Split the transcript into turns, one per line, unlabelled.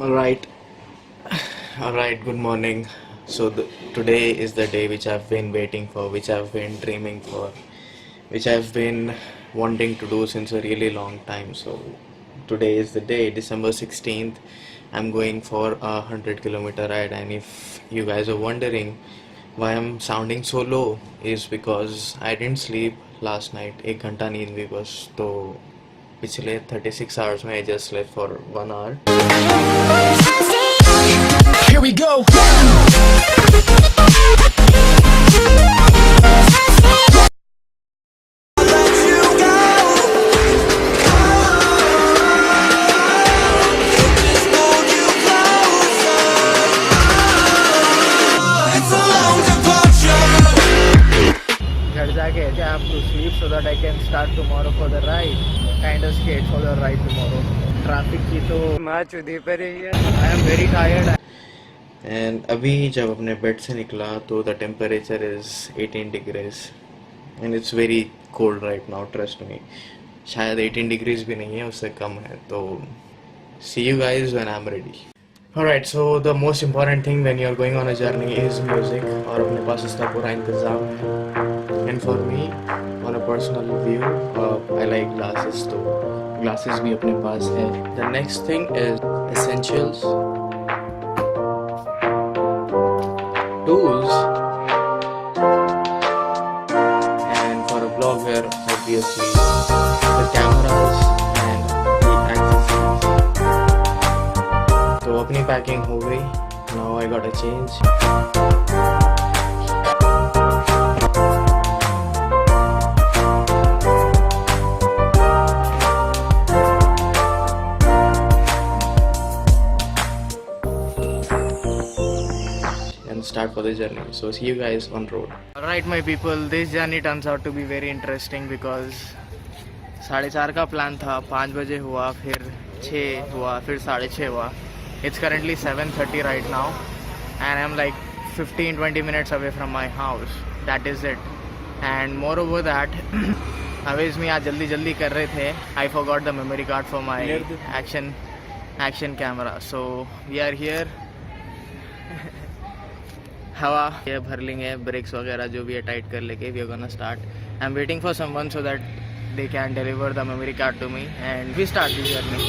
Alright, alright, good morning. Today is the day which I've been waiting for, which I've been dreaming for, which I've been wanting to do since a really long time. So, today is the day, December 16th. I'm going for a 100 kilometer ride, and if you guys are wondering why I'm sounding so low, is because I didn't sleep last night. एक घंटा नींद भी बस तो पिछले 36 hours में I just slept for 1 hour.
Here we go.
घर जाके I have to sleep so that I can start tomorrow for the ride. Kind of scared for the ride tomorrow. Traffic की तो मैच उधर पर ही है. I am very tired.
And अभी जब अपने बेड से निकला तो the temperature is 18 degrees and it's very cold right now, trust me. शायद 18 degrees भी नहीं है, उससे कम है. तो see you guys when I'm ready. Alright, so the most important thing when you're going on a journey is music, और अपने पास उसका पूरा इंतजाम है. And for me, on a personal view, I like glasses, तो glasses भी अपने पास है. The next thing is essentials, tools, and for a vlogger, obviously, the cameras and the accessories. तो अपनी packing हो गई. Now I gotta change. And start for the journey. So see you guys on road.
Alright my people, this journey turns out to be very interesting because 4:30 का plan था, 5 बजे हुआ, फिर 6 हुआ, फिर 6:30 हुआ. It's currently 7:30 right now and I'm like 15-20 minutes away from my house. That is it. And moreover that Awez में आज जल्दी कर रहे थे. I forgot the memory card for my action camera. So we are here. हवा ये भर लेंगे, ब्रेक्स वगैरह जो भी है टाइट कर लेके we are gonna start. I am waiting for someone so that they can deliver the memory card to me and we start the journey.